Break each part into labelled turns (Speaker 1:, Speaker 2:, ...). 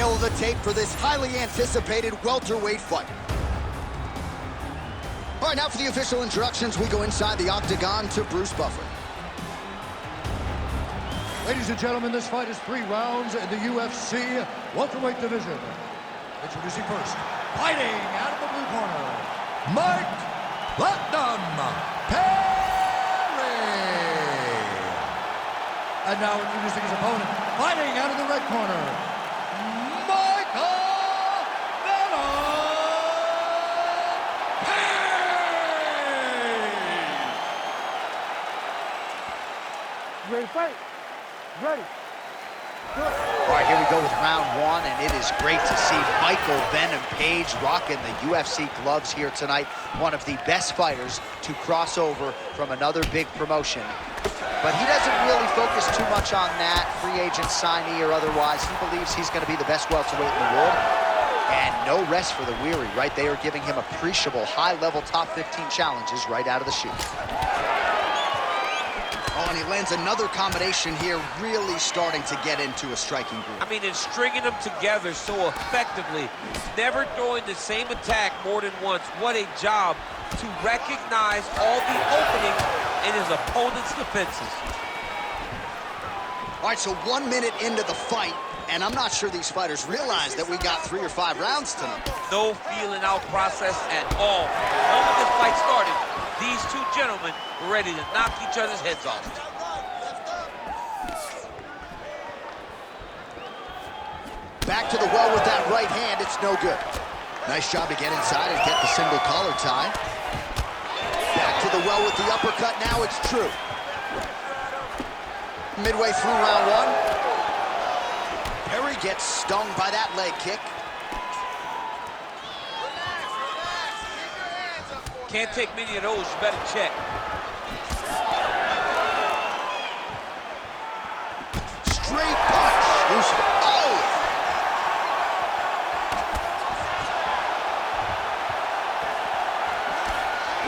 Speaker 1: tale of the tape for this highly anticipated welterweight fight. All right, now for the official introductions, we go inside the octagon to Bruce Buffer.
Speaker 2: Ladies and gentlemen, this fight is 3 rounds in the UFC welterweight division. Introducing first, fighting out of the blue corner, Mike Platinum Perry. And now introducing his opponent, fighting out of the red corner, Michael Venom Page.
Speaker 3: Ready to fight? Ready.
Speaker 1: All right, here we go with round 1, and it is great to see Michael Venom Page rocking the UFC gloves here tonight. One of the best fighters to cross over from another big promotion. But he doesn't really focus too much on that, free agent signee or otherwise. He believes he's going to be the best welterweight in the world. And no rest for the weary, right? They are giving him appreciable high-level top 15 challenges right out of the chute. Oh, and he lands another combination here, really starting to get into a striking groove.
Speaker 4: I mean, it's stringing them together so effectively, never throwing the same attack more than once. What a job to recognize all the openings in his opponent's defenses.
Speaker 1: All right, so 1 minute into the fight, and I'm not sure these fighters realize that we got 3 or 5 rounds tonight.
Speaker 4: No feeling out process at all. The moment this fight started, these two gentlemen were ready to knock each other's heads off.
Speaker 1: Back to the well with that right hand, it's no good. Nice job to get inside and get the single collar tie. Back to the well with the uppercut, now it's true. Midway through round 1. Perry gets stung by that leg kick.
Speaker 4: Can't take many of those, you better check.
Speaker 1: Straight punch. Oh!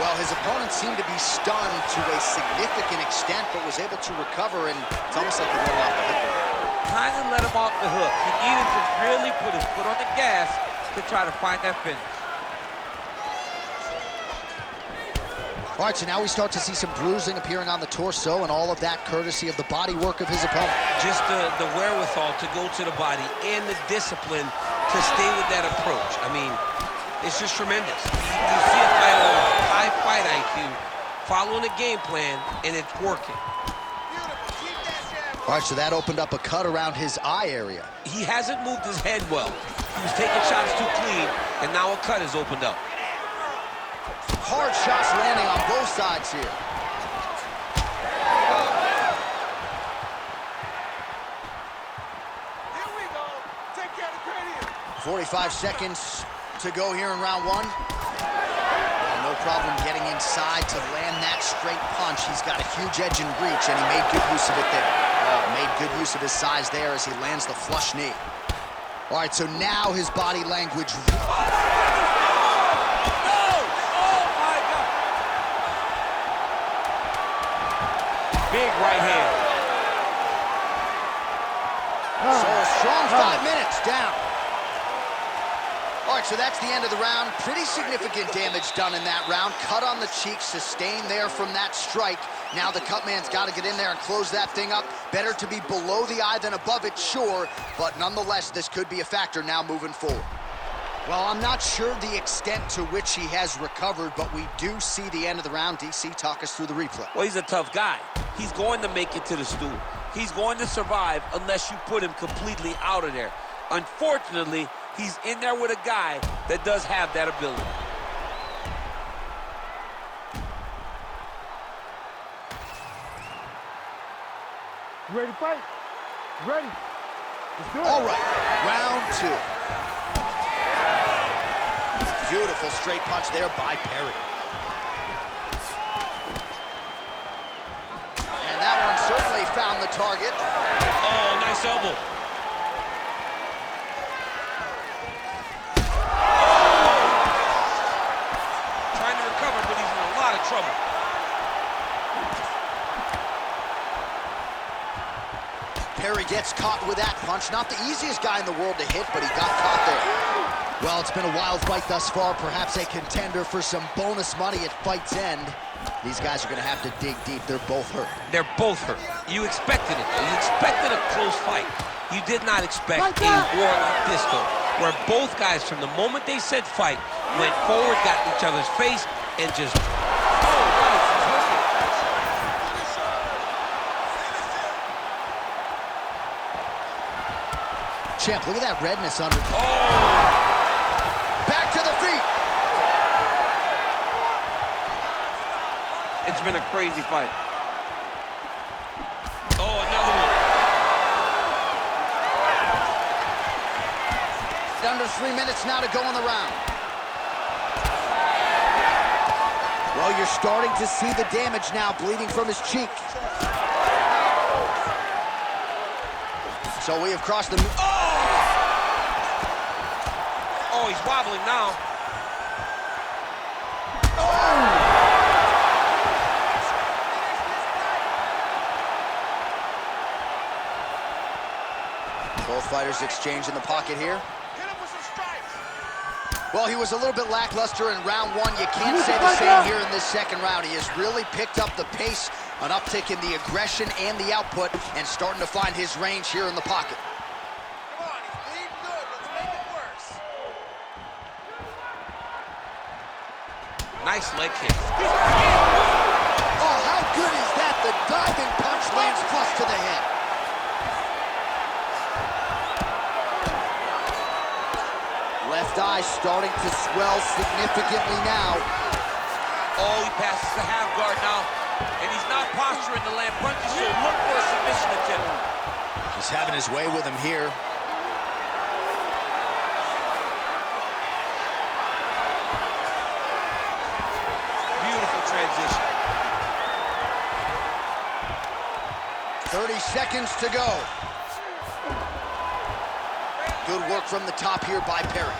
Speaker 1: Well, his opponent seemed to be stunned to a significant extent, but was able to recover, and it's almost like he let him off the hook.
Speaker 4: Kind of let him off the hook. He needed to really put his foot on the gas to try to find that finish.
Speaker 1: All right, so now we start to see some bruising appearing on the torso, and all of that courtesy of the body work of his opponent.
Speaker 4: Just the wherewithal to go to the body and the discipline to stay with that approach. I mean, it's just tremendous. You see a fighter with high fight IQ following a game plan, and it's working.
Speaker 1: All right, so that opened up a cut around his eye area.
Speaker 4: He hasn't moved his head well. He was taking shots too clean, and now a cut has opened up.
Speaker 1: Hard shots landing on both sides here.
Speaker 3: Here we go. Take care of the cranium.
Speaker 1: 45 seconds to go here in round 1. No problem getting inside to land that straight punch. He's got a huge edge and reach, and he made good use of it there. Made good use of his size there as he lands the flush knee. All right, so now his body language.
Speaker 4: Big right hand.
Speaker 1: So a strong 5 minutes down. All right, so that's the end of the round. Pretty significant damage done in that round. Cut on the cheek, sustained there from that strike. Now the cut man's got to get in there and close that thing up. Better to be below the eye than above it, sure. But nonetheless, this could be a factor now moving forward. Well, I'm not sure the extent to which he has recovered, but we do see the end of the round. DC, talk us through the replay.
Speaker 4: Well, he's a tough guy. He's going to make it to the stool. He's going to survive unless you put him completely out of there. Unfortunately, he's in there with a guy that does have that ability.
Speaker 3: You ready to fight? Ready. Let's do it.
Speaker 1: All right, round 2. Beautiful straight punch there by Perry. And that one certainly found the target.
Speaker 4: Oh, nice elbow. Trying to recover, but he's in a lot of trouble.
Speaker 1: Perry gets caught with that punch. Not the easiest guy in the world to hit, but he got caught there. Well, it's been a wild fight thus far. Perhaps a contender for some bonus money at fight's end. These guys are going to have to dig deep. They're both hurt.
Speaker 4: They're both hurt. You expected it. You expected a close fight. You did not expect a war like this, though, where both guys, from the moment they said fight, went forward, got in each other's face, and just...
Speaker 1: Champ, look at that redness under.
Speaker 4: Oh!
Speaker 1: Back to the feet.
Speaker 5: It's been a crazy fight.
Speaker 4: Oh, another one.
Speaker 1: Under 3 minutes now to go in the round. Well, you're starting to see the damage now, bleeding from his cheek. So we have crossed the...
Speaker 4: Oh, he's wobbling now.
Speaker 1: Both fighters exchange in the pocket here. Well, he was a little bit lackluster in round one. You can't say the same here in this second round. He has really picked up the pace, an uptick in the aggression and the output, and starting to find his range here in the pocket.
Speaker 6: Come on, he's bleeding good. Let's make it worse.
Speaker 4: Nice leg kick.
Speaker 1: Oh, how good is that? The diving punch lands flush to the head. Left eye starting to swell significantly now.
Speaker 4: Oh, he passes the half guard now, and he's not posturing to land punches, so look for a submission attempt.
Speaker 1: He's having his way with him here.
Speaker 4: Beautiful transition.
Speaker 1: 30 seconds to go. Good work from the top here by Perry.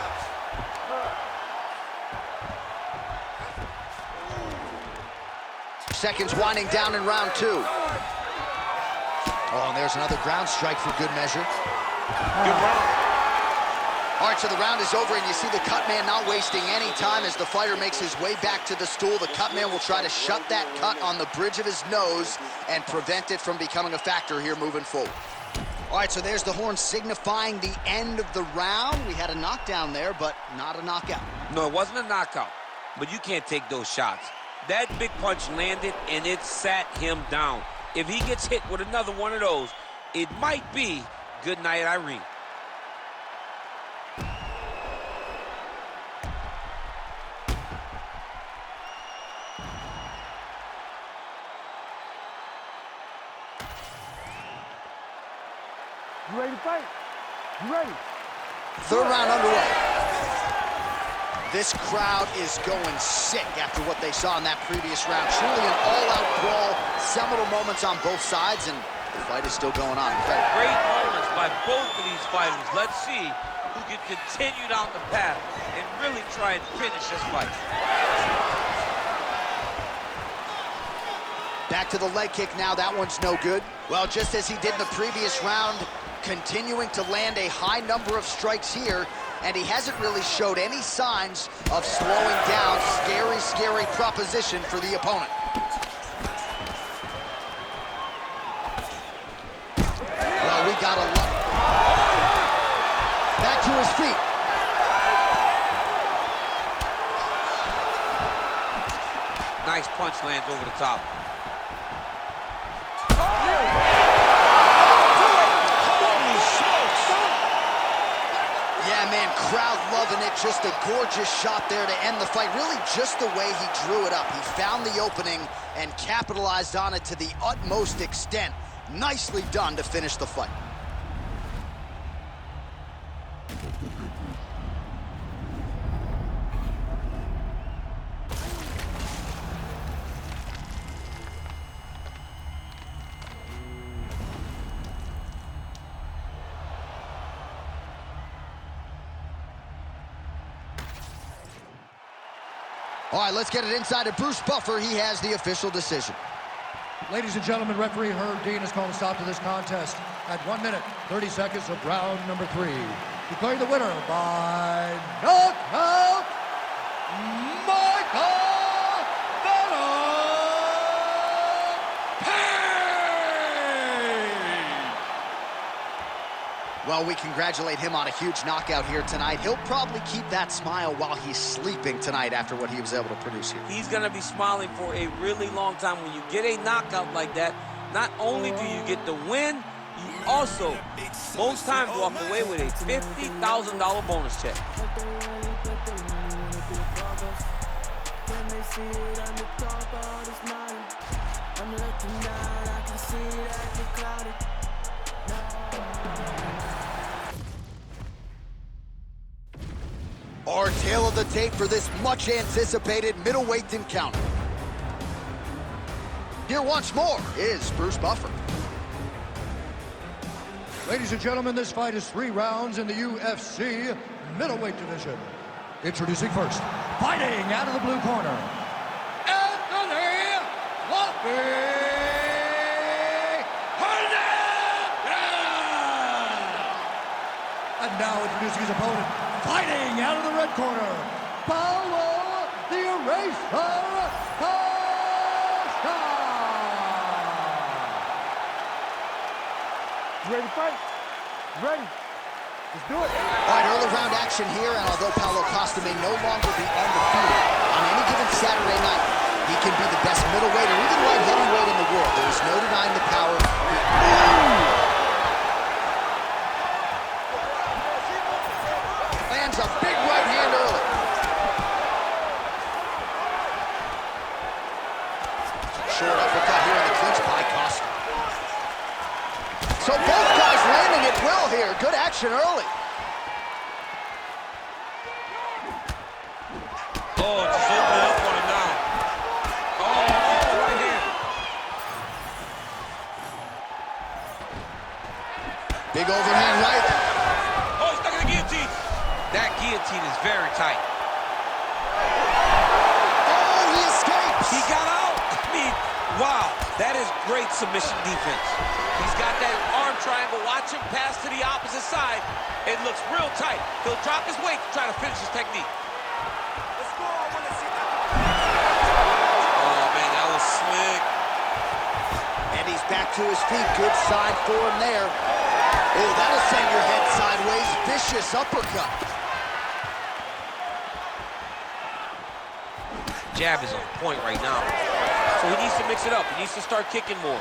Speaker 1: Seconds winding down in round two. Oh, and there's another ground strike for good measure.
Speaker 4: Good round.
Speaker 1: All right, so the round is over, and you see the cut man not wasting any time as the fighter makes his way back to the stool. The cut man will try to shut that cut on the bridge of his nose and prevent it from becoming a factor here moving forward. All right, so there's the horn signifying the end of the round. We had a knockdown there, but not a knockout.
Speaker 4: No, it wasn't a knockout, but you can't take those shots. That big punch landed, and it sat him down. If he gets hit with another one of those, it might be good night, Irene.
Speaker 3: You ready to fight? You ready?
Speaker 1: Third round underway. This crowd is going sick after what they saw in that previous round. Truly an all-out brawl, seminal moments on both sides, and the fight is still going on.
Speaker 4: Great moments by both of these fighters. Let's see who can continue down the path and really try and finish this fight.
Speaker 1: Back to the leg kick now. That one's no good. Well, just as he did in the previous round, continuing to land a high number of strikes here, and he hasn't really showed any signs of slowing down. Scary, scary proposition for the opponent. Well, we got a look. Back to his feet.
Speaker 4: Nice punch lands over the top.
Speaker 1: Yeah, man, crowd loving it. Just a gorgeous shot there to end the fight. Really just the way he drew it up. He found the opening and capitalized on it to the utmost extent. Nicely done to finish the fight. All right, let's get it inside to Bruce Buffer. He has the official decision.
Speaker 2: Ladies and gentlemen, referee Herb Dean has called a stop to this contest At 1 minute, 30 seconds of round number 3. Declaring the winner by knockout, Michael
Speaker 1: Well, we congratulate him on a huge knockout here tonight. He'll probably keep that smile while he's sleeping tonight after what he was able to produce here.
Speaker 5: He's going to be smiling for a really long time. When you get a knockout like that, not only do you get the win, you also, most times, walk away with a $50,000 bonus check.
Speaker 1: Our tail of the tape for this much-anticipated middleweight encounter. Here once more is Bruce Buffer.
Speaker 2: Ladies and gentlemen, this fight is 3 rounds in the UFC middleweight division. Introducing first, fighting out of the blue corner, Anthony Luffy Hernandez! And now introducing his opponent, fighting out of the red corner, Paulo the Eraser Costa!
Speaker 3: You ready to fight? Ready. Let's do it.
Speaker 1: All right, early round action here, and although Paulo Costa may no longer be undefeated, on any given Saturday night, he can be the best middleweight or even light heavyweight in the world. There is no denying the power. Lands a big right hand early. Short uppercut here in the clinch by Costa. So both guys landing it well here. Good action early.
Speaker 4: Oh, just open up on him now. Oh, right here.
Speaker 1: Big overhand right.
Speaker 4: Oh, he's stuck in the guillotine. That guillotine is very tight.
Speaker 1: Oh, he escapes.
Speaker 4: He got out. I mean, wow, that is great submission defense. He's got that arm triangle. Watch him pass to the opposite side. It looks real tight. He'll drop his weight to try to finish his technique.
Speaker 6: Let's go. I want to see that.
Speaker 4: Oh, man, that was slick.
Speaker 1: And he's back to his feet. Good side for him there. Oh, that'll send your head sideways. Vicious uppercut.
Speaker 4: Jab is on point right now.
Speaker 5: So he needs to mix it up. He needs to start kicking more.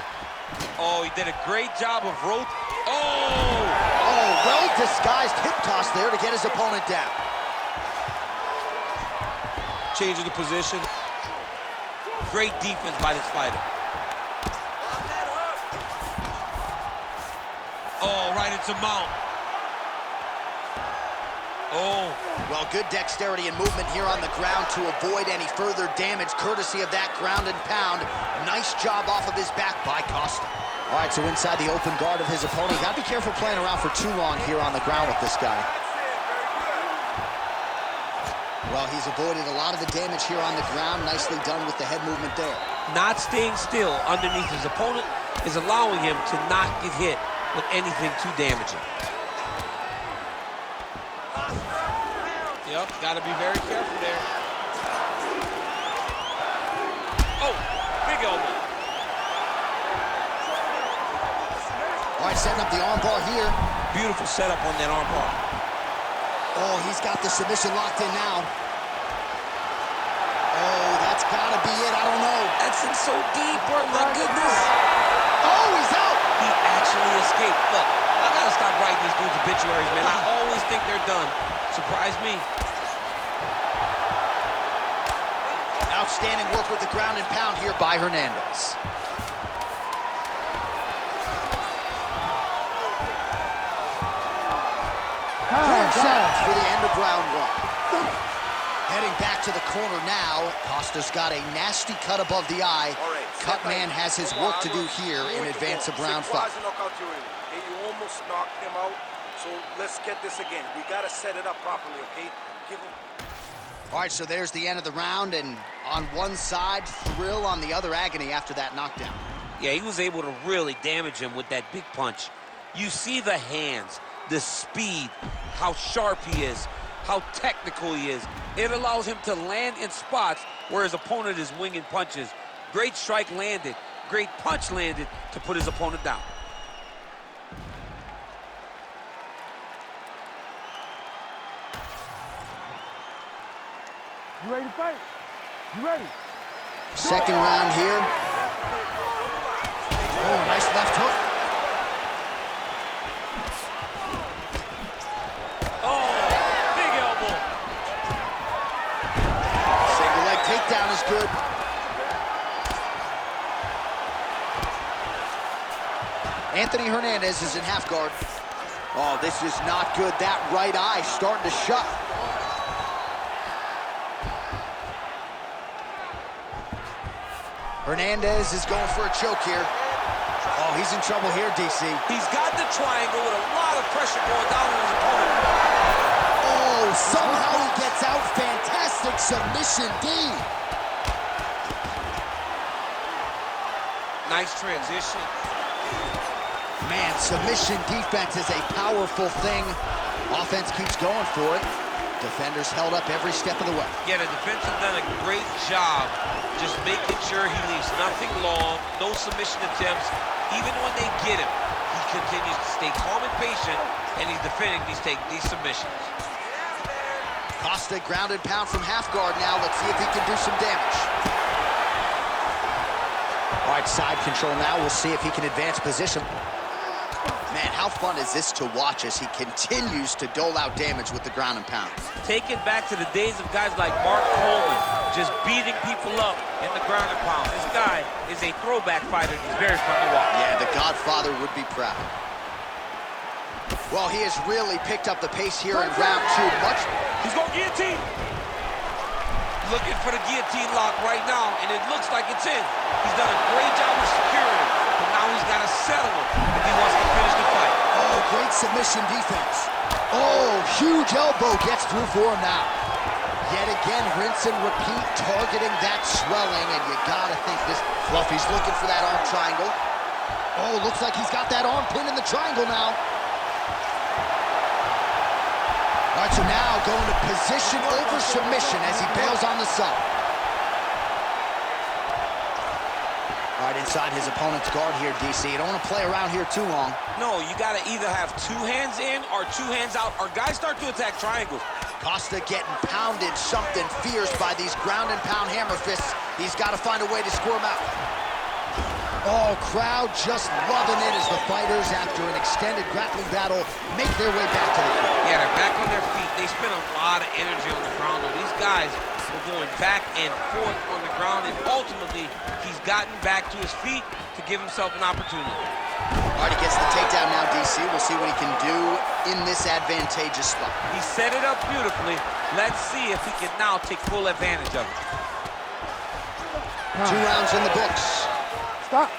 Speaker 4: Oh, he did a great job of rope. Oh!
Speaker 1: Oh, well-disguised hip toss there to get his opponent down.
Speaker 4: Changing the position. Great defense by this fighter. Oh, right into mount. Oh.
Speaker 1: Well, good dexterity and movement here on the ground to avoid any further damage, courtesy of that ground and pound. Nice job off of his back by Costa. All right, so inside the open guard of his opponent. Got to be careful playing around for too long here on the ground with this guy. Well, he's avoided a lot of the damage here on the ground. Nicely done with the head movement there.
Speaker 5: Not staying still underneath his opponent is allowing him to not get hit with anything too damaging.
Speaker 4: Yep, got to be very careful there. Oh, big elbow.
Speaker 1: All right, setting up the armbar here.
Speaker 5: Beautiful setup on that arm bar.
Speaker 1: Oh, he's got the submission locked in now. Oh, that's got to be it. I don't know.
Speaker 5: That's in so deep, my goodness.
Speaker 1: Oh, he's out.
Speaker 5: He actually escaped. Look, I gotta stop writing these dudes obituaries, man. I always think they're done. Surprise me.
Speaker 1: Outstanding work with the ground and pound here by Hernandez. For the end of round 1. Heading back to the corner now. Costa's got a nasty cut above the eye. Cut man has his work to do here in advance of round 5.
Speaker 6: Hey, you almost knocked him out, so let's get this again. We got to set it up properly, okay? Give him...
Speaker 1: All right, so there's the end of the round, and on one side, thrill, on the other, agony after that knockdown.
Speaker 5: Yeah, he was able to really damage him with that big punch. You see the hands, the speed, how sharp he is, how technical he is. It allows him to land in spots where his opponent is winging punches. Great strike landed, great punch landed to put his opponent down.
Speaker 3: You ready to fight? You ready?
Speaker 1: Second round here. Oh, nice left hook.
Speaker 5: Oh, big elbow.
Speaker 1: Single leg takedown is good. Anthony Hernandez is in half guard. Oh, this is not good. That right eye starting to shut. Hernandez is going for a choke here. Oh, he's in trouble here, DC.
Speaker 5: He's got the triangle with a lot of pressure going down on his opponent.
Speaker 1: Oh, somehow he gets out. Fantastic submission, D.
Speaker 4: Nice transition.
Speaker 1: Man, submission defense is a powerful thing. Offense keeps going for it. Defenders held up every step of the way.
Speaker 4: Yeah, the defense has done a great job just making sure he leaves nothing long, no submission attempts. Even when they get him, he continues to stay calm and patient, and he's defending these submissions.
Speaker 1: Costa grounded pound from half guard now. Let's see if he can do some damage. All right, side control now. We'll see if he can advance position. Man, how fun is this to watch as he continues to dole out damage with the ground and pound?
Speaker 5: Take it back to the days of guys like Mark Coleman, just beating people up in the ground and pound. This guy is a throwback fighter. He's very fun to watch.
Speaker 1: Yeah, the Godfather would be proud. Well, he has really picked up the pace here in round two.
Speaker 5: He's going guillotine. Looking for the guillotine lock right now, and it looks like it's in. He's done a great job of securing it, but now he's got to settle it if he wants to finish the fight.
Speaker 1: Oh, great submission defense. Oh, huge elbow gets through for him now. Yet again, rinse and repeat, targeting that swelling, and you gotta think this. Fluffy's looking for that arm triangle. Oh, looks like he's got that arm pin in the triangle now. All right, so now going to position over submission as he bails on the sub. All right, inside his opponent's guard here, DC. You don't want to play around here too long.
Speaker 5: No, you got to either have two hands in or two hands out, or guys start to attack triangles.
Speaker 1: Costa getting pounded something fierce by these ground and pound hammer fists. He's got to find a way to score him out. Oh, crowd just loving it as the fighters, after an extended grappling battle, make their way back to the field.
Speaker 4: Yeah, they're back on their feet. They spent a lot of energy on the ground, though. These guys were going back and forth on the ground, and ultimately, he's gotten back to his feet to give himself an opportunity.
Speaker 1: All right, he gets the takedown now, DC. We'll see what he can do in this advantageous spot.
Speaker 5: He set it up beautifully. Let's see if he can now take full advantage of it.
Speaker 1: 2 rounds in the books.
Speaker 3: Stop.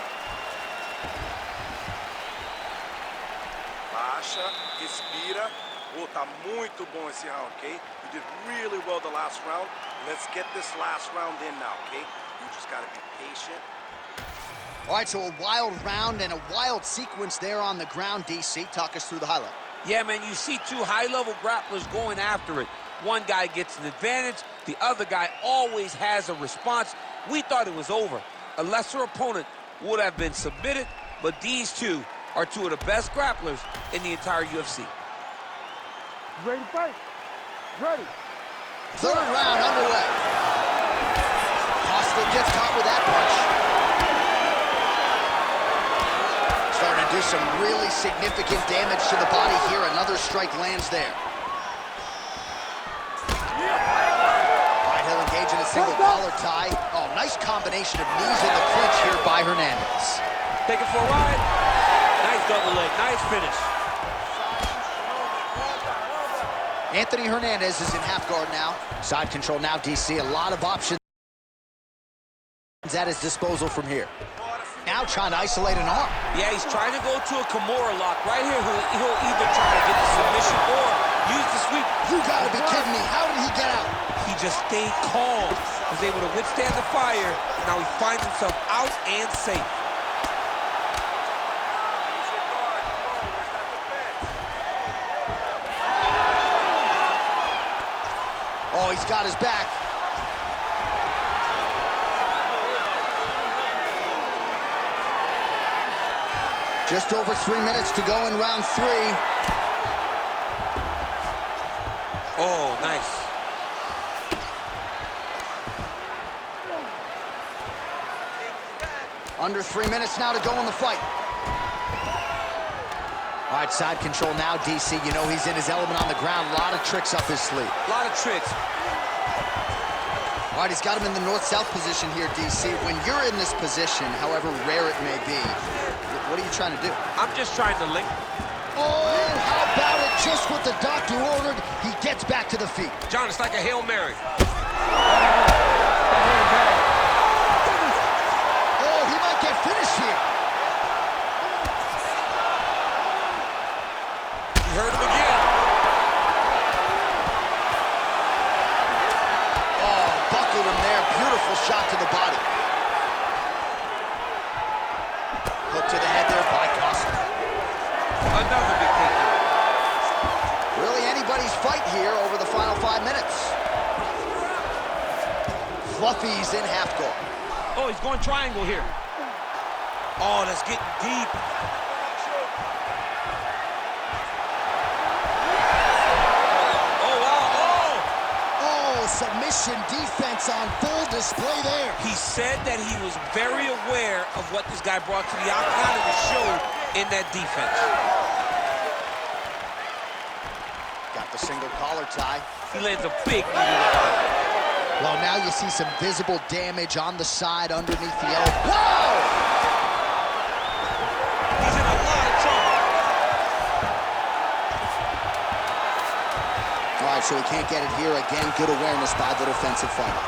Speaker 6: Baixa, respira. Oh, tá muito bom esse round, okay? You did really well the last round. Let's get this last round in now, okay? You just gotta be patient.
Speaker 1: All right, so a wild round and a wild sequence there on the ground, DC. Talk us through the highlight.
Speaker 5: Yeah, man, you see two high-level grapplers going after it. One guy gets an advantage. The other guy always has a response. We thought it was over. A lesser opponent would have been submitted, but these two are two of the best grapplers in the entire UFC.
Speaker 3: You ready to fight? Ready.
Speaker 1: 3rd round underway. Costa gets caught with that punch. Starting to do some really significant damage to the body here. Another strike lands there. All right, he'll engage in a single collar tie. Oh, nice combination of knees in the clinch here by Hernandez.
Speaker 5: Take it for a ride. Nice double leg, nice finish.
Speaker 1: Anthony Hernandez is in half guard now. Side control now, DC. A lot of options at his disposal from here. Now trying to isolate an arm.
Speaker 5: Yeah, he's trying to go to a Kimura lock. Right here, he'll either try to get the submission or use the sweep.
Speaker 1: You gotta be kidding me. How did he get out?
Speaker 5: He just stayed calm, was able to withstand the fire. Now he finds himself out and safe.
Speaker 1: got his back. Just over 3 minutes to go in round 3.
Speaker 5: Oh, nice.
Speaker 1: Under 3 minutes now to go in the fight. All right, side control now, DC. You know he's in his element on the ground. A lot of tricks up his sleeve.
Speaker 5: A lot of tricks.
Speaker 1: All right, he's got him in the north-south position here, DC. When you're in this position, however rare it may be, what are you trying to do?
Speaker 5: I'm just trying to link.
Speaker 1: Oh, how about it? Just what the doctor ordered. He gets back to the feet.
Speaker 5: John, it's like a Hail Mary.
Speaker 1: Oh, he might get finished here.
Speaker 5: He hurt him again.
Speaker 1: Oh, buckled him there. Beautiful shot to the body. Hook to the head there by Costa.
Speaker 5: Another big takedown.
Speaker 1: Really anybody's fight here over the final 5 minutes. Fluffy's in half guard.
Speaker 5: Oh, he's going triangle here. Oh, that's getting deep. Oh, wow.
Speaker 1: Oh, submission defense on full display there.
Speaker 5: He said that he was very aware of what this guy brought to the octagon and it showed in that defense.
Speaker 1: Got the single collar tie.
Speaker 5: He lands a big knee to the body.
Speaker 1: Well, now you see some visible damage on the side underneath the elbow. Whoa!
Speaker 5: He's in a lot of trouble.
Speaker 1: All right, so he can't get it here again. Good awareness by the defensive fighter.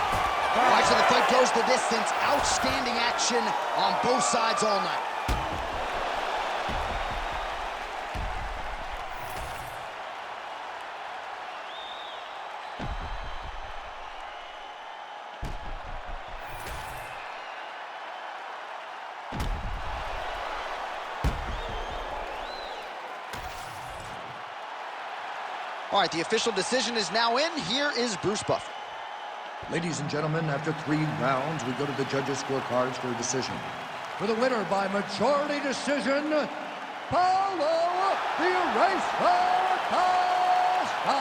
Speaker 1: All right, so the fight goes the distance. Outstanding action on both sides all night. All right, the official decision is now in. Here is Bruce Buffer.
Speaker 2: Ladies and gentlemen, after 3 rounds, we go to the judges' scorecards for a decision. For the winner by majority decision, Paulo the Eraser Costa.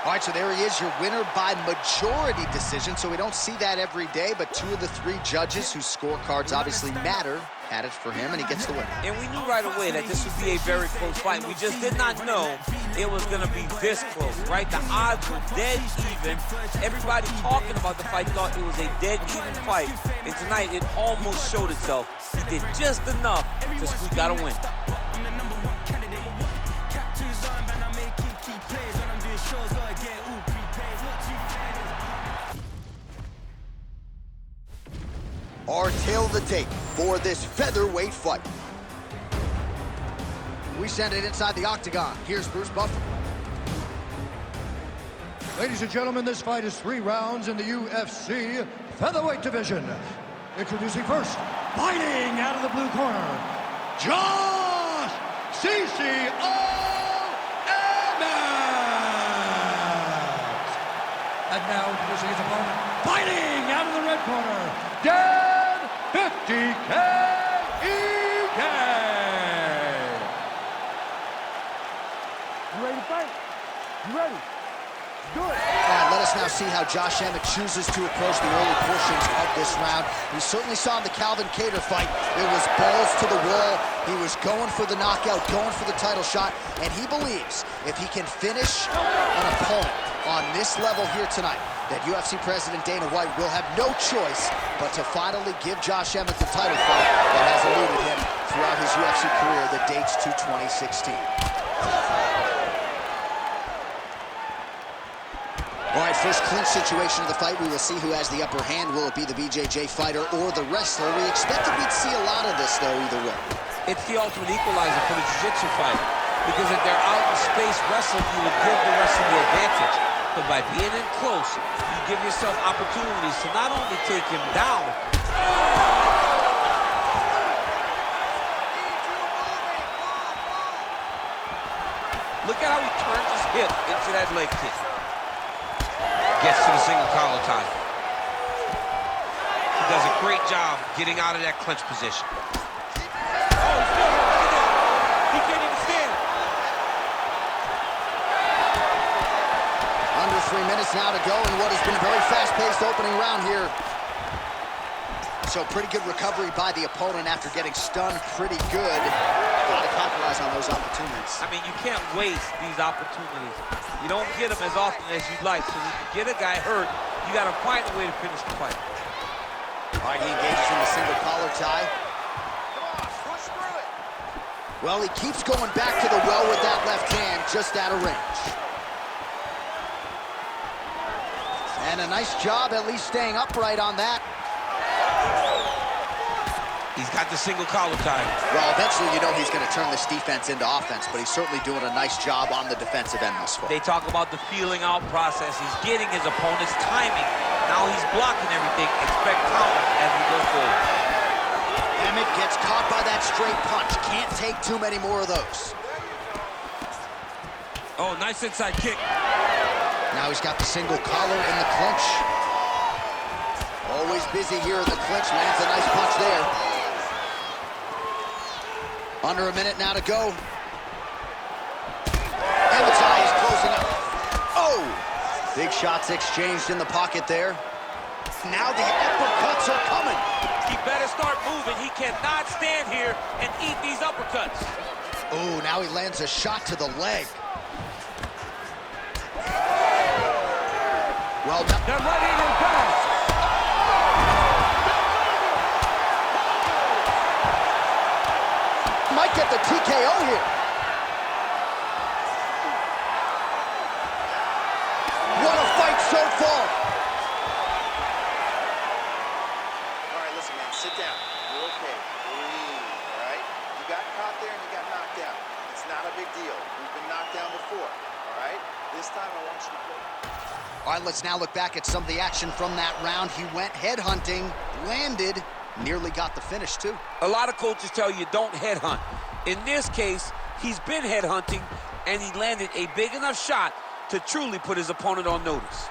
Speaker 1: All right, so there he is, your winner by majority decision. So we don't see that every day, but 2 of the 3 judges whose scorecards obviously matter had it for him, and he gets the win.
Speaker 5: And we knew right away that this would be a very close fight. We just did not know it was going to be this close, right? The odds were dead even. Everybody talking about the fight thought it was a dead even fight. And tonight, it almost showed itself. He did just enough to squeak out a win.
Speaker 1: Our tail of the tape for this featherweight fight. We send it inside the octagon. Here's Bruce Buffer.
Speaker 2: Ladies and gentlemen, this fight is 3 rounds in the UFC featherweight division. Introducing first, fighting out of the blue corner, Josh CCO Emmett. And now introducing his opponent, fighting out of the red corner, Dan 50K EK.
Speaker 3: You ready to fight? You ready? Do it.
Speaker 1: All right, let us now see how Josh Emmett chooses to approach the early portions of this round. We certainly saw in the Calvin Kattar fight, it was balls to the wall. He was going for the knockout, going for the title shot, and he believes if he can finish an opponent on this level here tonight, that UFC President Dana White will have no choice but to finally give Josh Emmett the title fight that has eluded him throughout his UFC career that dates to 2016. All right, first clinch situation of the fight. We will see who has the upper hand. Will it be the BJJ fighter or the wrestler? We expected we'd see a lot of this, though, either way.
Speaker 5: It's the ultimate equalizer for the jiu-jitsu fight. Because if they're out in space wrestling, you would give the wrestler the advantage. But by being in close, you give yourself opportunities to not only take him down. Look at how he turns his
Speaker 4: hip into that leg kick. Gets to the single collar tie. He does a great job getting out of that clinch position.
Speaker 5: Oh, he's still here. Look at that. He can't even stand.
Speaker 1: Under 3 minutes now to go in what has been a very fast-paced opening round here. So pretty good recovery by the opponent after getting stunned pretty good. Got to capitalize on those opportunities.
Speaker 5: I mean, you can't waste these opportunities. You don't get them as often as you'd like. So when you get a guy hurt, you got to find a way to finish the fight.
Speaker 1: All right, he engages in the single collar tie. Come on, push through it. Well, he keeps going back to the well with that left hand, just out of range. And a nice job at least staying upright on that.
Speaker 4: He's got the single collar tie.
Speaker 1: Well, eventually you know he's going to turn this defense into offense, but he's certainly doing a nice job on the defensive end thus far.
Speaker 5: They talk about the feeling out process. He's getting his opponent's timing. Now he's blocking everything. Expect counters as we go forward.
Speaker 1: Emmett gets caught by that straight punch. Can't take too many more of those.
Speaker 4: Oh, nice inside kick.
Speaker 1: Now he's got the single collar in the clinch. Always busy here in the clinch. Lands a nice punch there. Under a minute now to go. Emmett's eye is closing up. Oh! Big shots exchanged in the pocket there. Now the uppercuts are coming.
Speaker 5: He better start moving. He cannot stand here and eat these uppercuts.
Speaker 1: Oh, now he lands a shot to the leg. Well done.
Speaker 3: That right hand is bad.
Speaker 1: Might get the TKO here. What a fight so far.
Speaker 7: All right, listen, man, sit down. You're okay. Breathe, all right? You got caught there and you got knocked down. It's not a big deal. We've been knocked down before, all right? This time I want you to play.
Speaker 1: All right, let's now look back at some of the action from that round. He went headhunting, landed, nearly got the finish, too.
Speaker 5: A lot of coaches tell you don't headhunt. In this case, he's been headhunting, and he landed a big enough shot to truly put his opponent on notice.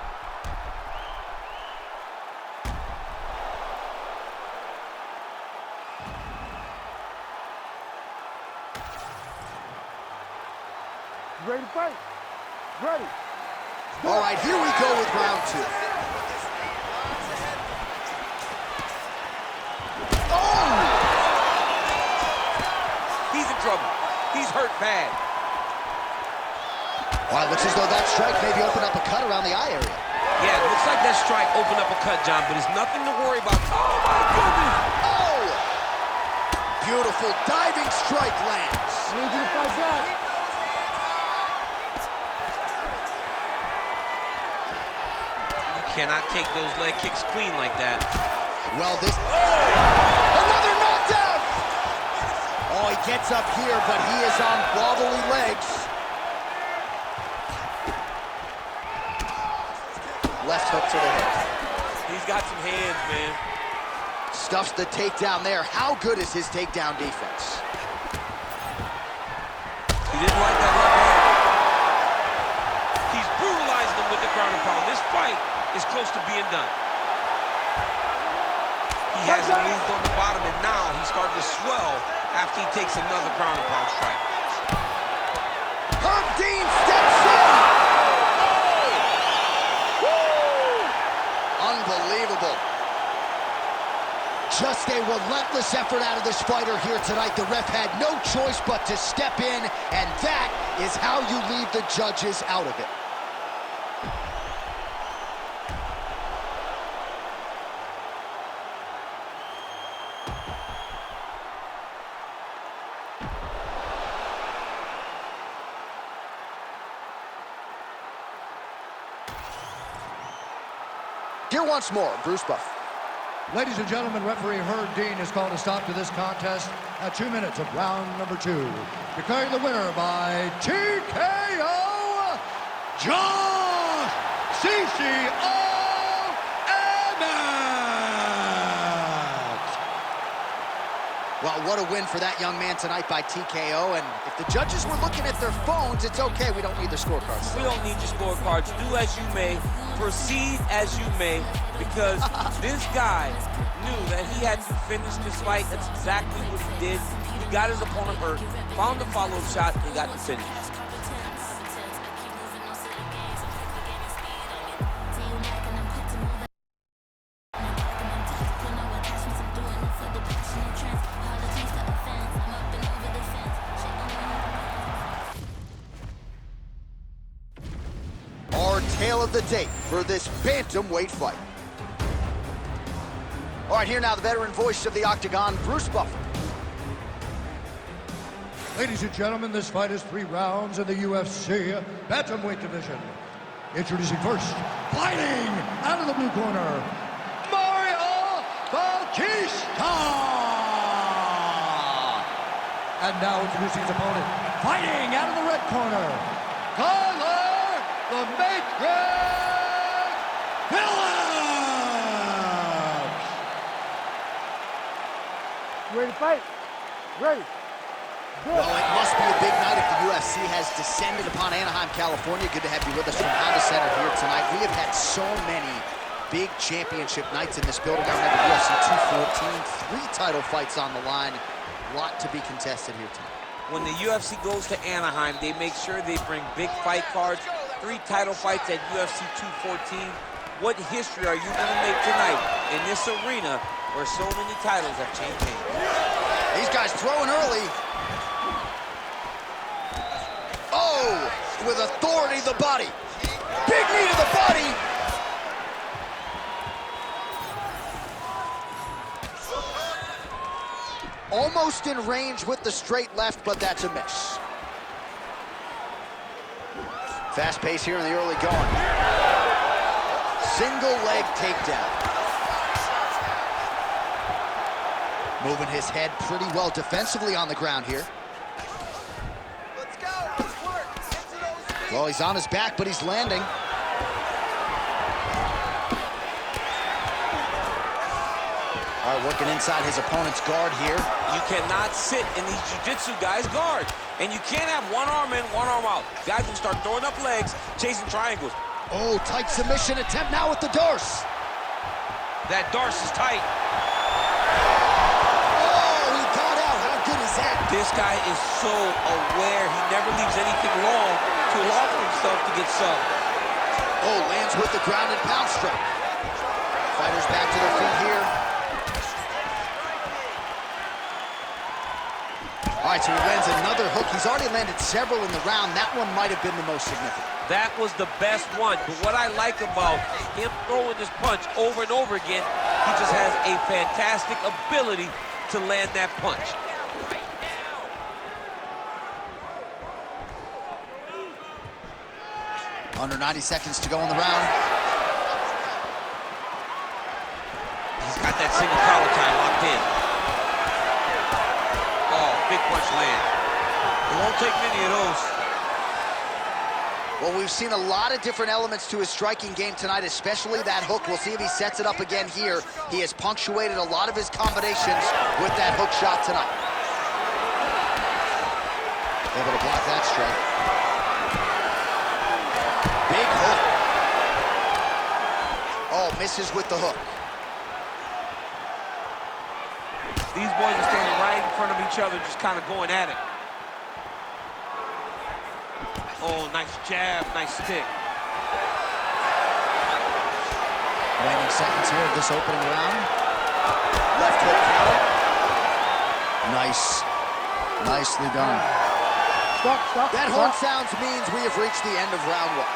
Speaker 3: You ready to fight? Ready.
Speaker 1: All right, here we go with round two. Oh!
Speaker 5: He's in trouble. He's hurt bad.
Speaker 1: Well, it looks as though that strike maybe opened up a cut around the eye area.
Speaker 4: Yeah, it looks like that strike opened up a cut, John, but it's nothing to worry about.
Speaker 5: Oh, my goodness.
Speaker 1: Oh! Beautiful diving strike lands.
Speaker 3: I need you to fight back.
Speaker 4: You cannot take those leg kicks clean like that.
Speaker 1: Well, this... Another knockdown! Oh, he gets up here, but he is on wobbly legs. Left hook to the head.
Speaker 5: He's got some hands, man.
Speaker 1: Stuffs the takedown there. How good is his takedown defense?
Speaker 4: He didn't like that left hand. He's brutalizing him with the ground and pound. This fight is close to being done. He has him moved on the bottom, and now he's starting to swell after he takes another ground and pound strike.
Speaker 1: Herb Dean steps in! Unbelievable. Just a relentless effort out of this fighter here tonight. The ref had no choice but to step in, and that is how you leave the judges out of it. Here once more, Bruce Buff.
Speaker 2: Ladies and gentlemen, referee Herb Dean has called a stop to this contest at 2 minutes of round number 2. Declaring the winner by TKO, Josh CCO Emmett.
Speaker 1: Well, what a win for that young man tonight by TKO. And if the judges were looking at their phones, it's okay. We don't need the scorecards.
Speaker 5: We don't need your scorecards. Do as you may, proceed as you may, because this guy knew that he had to finish this fight. That's exactly what he did. He got his opponent hurt, found the follow-up shot, and got the finish.
Speaker 1: Our tale of the tape for this bantamweight fight. All right, here now the veteran voice of the Octagon, Bruce Buffer.
Speaker 2: Ladies and gentlemen, this fight is 3 rounds in the UFC bantamweight division. Introducing first, fighting out of the blue corner, Mario Bautista! And now introducing his opponent, fighting out of the red corner, Tyler the Matrix Phillips!
Speaker 3: Ready to fight? Ready. Good.
Speaker 1: Well, it must be a big night if the UFC has descended upon Anaheim, California. Good to have you with us from Honda Center here tonight. We have had so many big championship nights in this building. I remember UFC 214, 3 title fights on the line. A lot to be contested here tonight.
Speaker 5: When the UFC goes to Anaheim, they make sure they bring big fight cards. 3 title fights at UFC 214. What history are you going to make tonight in this arena where so many titles have changed hands?
Speaker 1: These guys throwing early. Oh, with authority to the body. Big knee to the body. Almost in range with the straight left, but that's a miss. Fast pace here in the early going. Single leg takedown. Moving his head pretty well defensively on the ground here.
Speaker 7: Let's go. Let's work. Get to those feet.
Speaker 1: Well, he's on his back, but he's landing. All right, working inside his opponent's guard here.
Speaker 5: You cannot sit in these jiu-jitsu guys' guard. And you can't have one arm in, one arm out. Guys will start throwing up legs, chasing triangles.
Speaker 1: Oh, tight submission attempt now with the Darce.
Speaker 5: That Darce is tight.
Speaker 1: Oh, he got out. How good is that?
Speaker 5: This guy is so aware. He never leaves anything long to allow for himself to get subbed.
Speaker 1: Oh, lands with the ground and pound strike. Fighters back to their feet here. All right, so he lands another hook. He's already landed several in the round. That one might have been the most significant.
Speaker 5: That was the best one. But what I like about him throwing this punch over and over again, he just has a fantastic ability to land that punch.
Speaker 1: Under 90 seconds to go in the round.
Speaker 5: He's got that single collar tie locked in. Oh, big punch land. It won't take many of those.
Speaker 1: Well, we've seen a lot of different elements to his striking game tonight, especially that hook. We'll see if he sets it up again here. He has punctuated a lot of his combinations with that hook shot tonight. Able to block that strike. Big hook. Oh, misses with the hook.
Speaker 5: These boys are standing right in front of each other, just kind of going at it. Oh, nice jab, nice stick.
Speaker 1: Remaining seconds here of this opening round. Left hook counter. Nice. Nicely done.
Speaker 3: Stop.
Speaker 1: That horn sounds means we have reached the end of round 1.
Speaker 7: All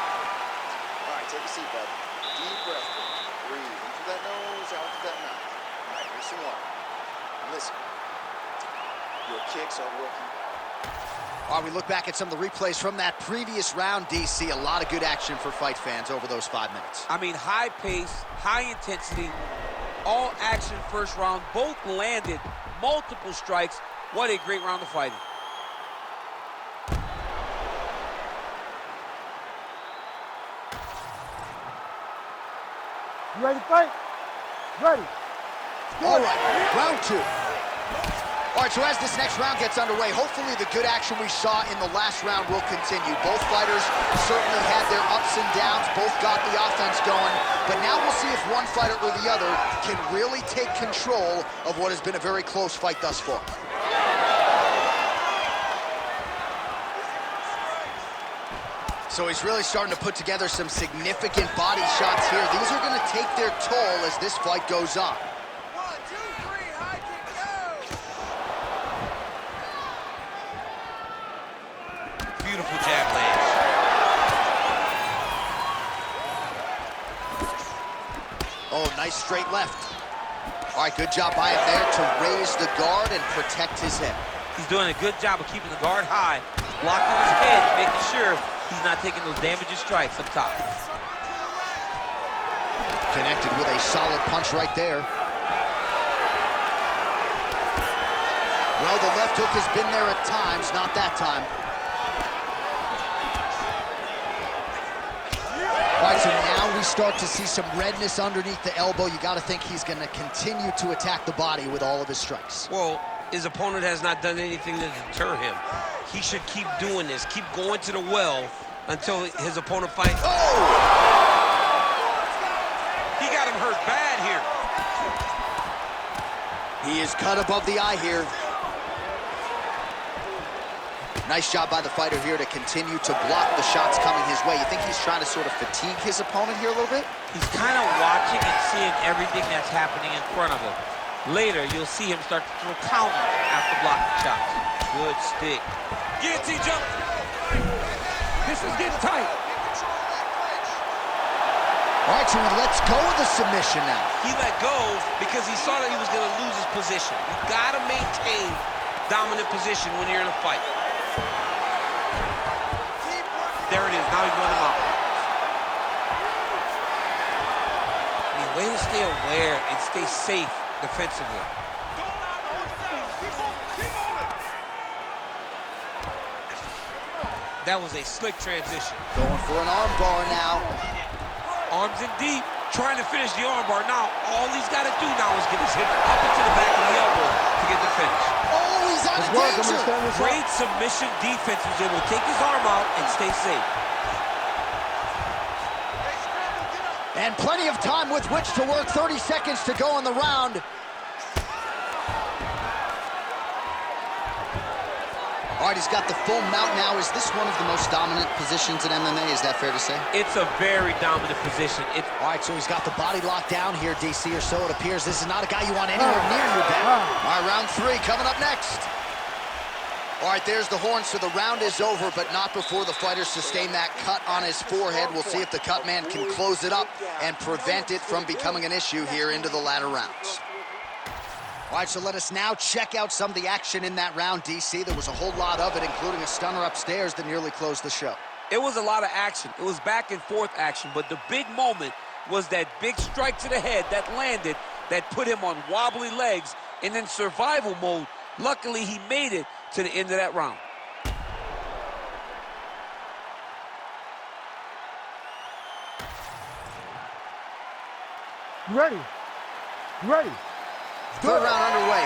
Speaker 7: right, take a seat, bud. Deep breath. Breathe in through that nose, out through that mouth. All right, here's some water. And listen, your kicks are working.
Speaker 1: All right, we look back at some of the replays from that previous round, DC. A lot of good action for fight fans over those 5 minutes.
Speaker 5: I mean, high pace, high intensity, all action first round. Both landed multiple strikes. What a great round of fighting.
Speaker 3: You ready to fight? Ready.
Speaker 1: All right, round 2. All right, so as this next round gets underway, hopefully the good action we saw in the last round will continue. Both fighters certainly had their ups and downs, both got the offense going, but now we'll see if one fighter or the other can really take control of what has been a very close fight thus far. So he's really starting to put together some significant body shots here. These are going to take their toll as this fight goes on.
Speaker 4: Beautiful jab lands.
Speaker 1: Oh, nice straight left. All right, good job by him there to raise the guard and protect his head.
Speaker 5: He's doing a good job of keeping the guard high, blocking his head, making sure he's not taking those damaging strikes up top.
Speaker 1: Connected with a solid punch right there. Well, the left hook has been there at times, not that time. All right, so now we start to see some redness underneath the elbow. You got to think he's going to continue to attack the body with all of his strikes.
Speaker 4: Well, his opponent has not done anything to deter him. He should keep doing this, keep going to the well until his opponent fights.
Speaker 1: Oh!
Speaker 4: He got him hurt bad here.
Speaker 1: He is cut above the eye here. Nice job by the fighter here to continue to block the shots coming his way. You think he's trying to sort of fatigue his opponent here a little bit?
Speaker 5: He's kind of watching and seeing everything that's happening in front of him. Later, you'll see him start to throw counters after blocking shots. Good stick.
Speaker 4: Guillotine jump.
Speaker 3: This is getting tight.
Speaker 1: All right, so let's go with the submission now.
Speaker 4: He let go because he saw that he was going to lose his position. You got to maintain dominant position when you're in a fight. There it is. Now he's running him out.
Speaker 5: I mean, way to stay aware and stay safe defensively.
Speaker 4: That was a slick transition.
Speaker 1: Going for an arm bar now.
Speaker 4: Arms in deep, trying to finish the armbar. Now, all he's got to do now is get his hip up into the back of the elbow to get the finish.
Speaker 1: Oh, he's out of danger.
Speaker 5: Great submission defense. He was able to take his arm out and stay safe.
Speaker 1: And plenty of time with which to work. 30 seconds to go in the round. All right, he's got the full mount now. Is this one of the most dominant positions in MMA? Is that fair to say?
Speaker 5: It's a very dominant position.
Speaker 1: All right, so he's got the body locked down here, DC, or so it appears. This is not a guy you want anywhere near your back. All right, round 3 coming up next. All right, there's the horn, so the round is over, but not before the fighter sustained that cut on his forehead. We'll see if the cut man can close it up and prevent it from becoming an issue here into the latter rounds. All right, so let us now check out some of the action in that round, DC. There was a whole lot of it, including a stunner upstairs that nearly closed the show.
Speaker 5: It was a lot of action. It was back and forth action, but the big moment was that big strike to the head that landed, that put him on wobbly legs, and in survival mode, luckily he made it to the end of that round.
Speaker 3: You ready? You ready?
Speaker 1: Third round underway.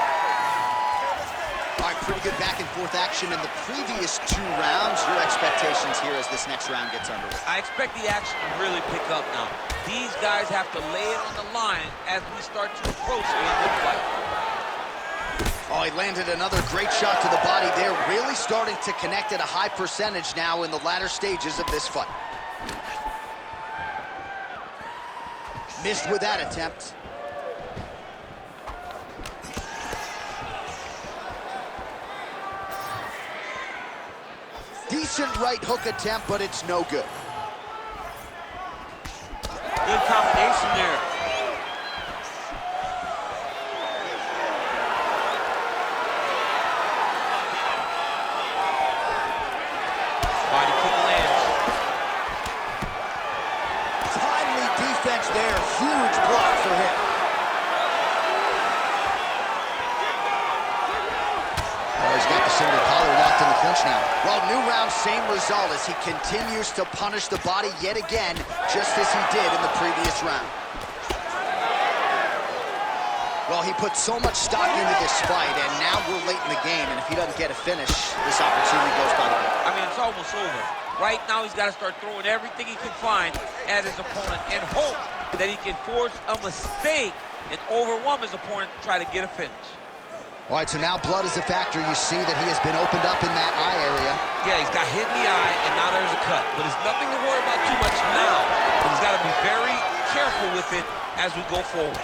Speaker 1: All right, pretty good back and forth action in the previous 2 rounds. Your expectations here as this next round gets underway?
Speaker 5: I expect the action to really pick up now. These guys have to lay it on the line as we start to approach the end of the fight.
Speaker 1: Oh, he landed another great shot to the body there. Really starting to connect at a high percentage now in the latter stages of this fight. Missed with that attempt. Decent right hook attempt, but it's no good.
Speaker 5: Good combination there. Body kick lands.
Speaker 1: Timely defense there. Huge block for him. Oh, he's got the single collar locked in the clinch now. Well, new round, same result as he continues to punish the body yet again, just as he did in the previous round. Well, he put so much stock into this fight, and now we're late in the game, and if he doesn't get a finish, this opportunity goes by the way.
Speaker 5: I mean, it's almost over. Right now, he's got to start throwing everything he can find at his opponent and hope that he can force a mistake and overwhelm his opponent to try to get a finish.
Speaker 1: All right, so now blood is a factor. You see that he has been opened up in that eye area.
Speaker 5: Yeah, he's got hit in the eye, and now there's a cut. But it's nothing to worry about too much now. But he's got to be very careful with it as we go forward.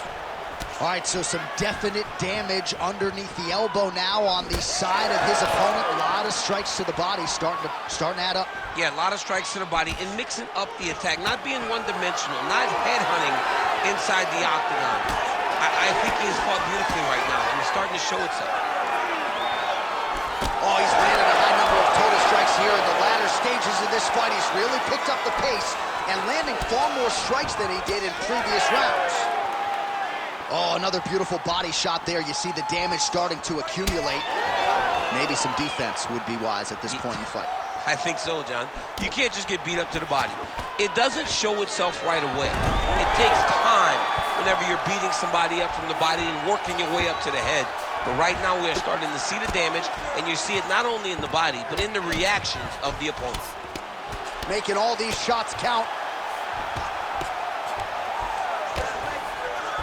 Speaker 1: All right, so some definite damage underneath the elbow now on the side of his opponent. A lot of strikes to the body starting to add up.
Speaker 5: Yeah, a lot of strikes to the body and mixing up the attack, not being one-dimensional, not headhunting inside the octagon. I think he's fought beautifully right now, and it's starting to show itself.
Speaker 1: Oh, he's landed a high number of total strikes here in the latter stages of this fight. He's really picked up the pace and landing far more strikes than he did in previous rounds. Oh, another beautiful body shot there. You see the damage starting to accumulate. Maybe some defense would be wise at this point in the fight.
Speaker 5: I think so, John. You can't just get beat up to the body. It doesn't show itself right away. It takes time whenever you're beating somebody up from the body and working your way up to the head. But right now we are starting to see the damage, and you see it not only in the body, but in the reactions of the opponent.
Speaker 1: Making all these shots count.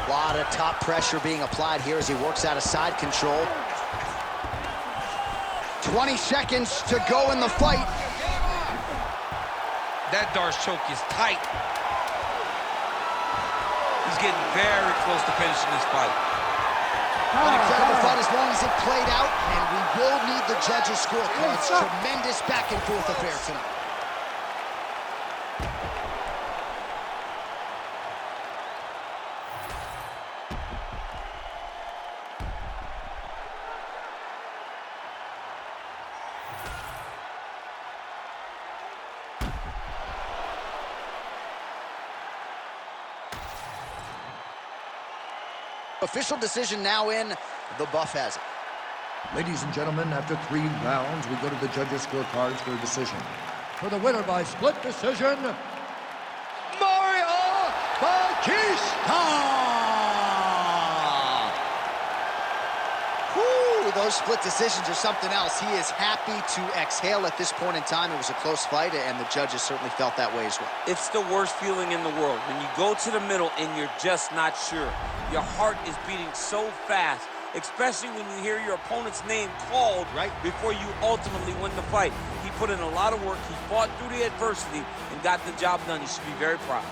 Speaker 1: A lot of top pressure being applied here as he works out of side control. 20 seconds to go in the fight.
Speaker 5: That Darce choke is tight. He's getting very close to finishing this fight.
Speaker 1: An incredible fight as long as it played out, and we will need the judges' scorecards. Tremendous back and forth affair tonight. Official decision now in. The buff has it.
Speaker 2: Ladies and gentlemen, after 3 rounds, we go to the judges' scorecards for a decision. For the winner by split decision, Mario Batista!
Speaker 1: Whew, those split decisions are something else. He is happy to exhale at this point in time. It was a close fight, and the judges certainly felt that way as well.
Speaker 5: It's the worst feeling in the world when you go to the middle and you're just not sure. Your heart is beating so fast, especially when you hear your opponent's name called right before you ultimately win the fight. He put in a lot of work. He fought through the adversity and got the job done. He should be very proud.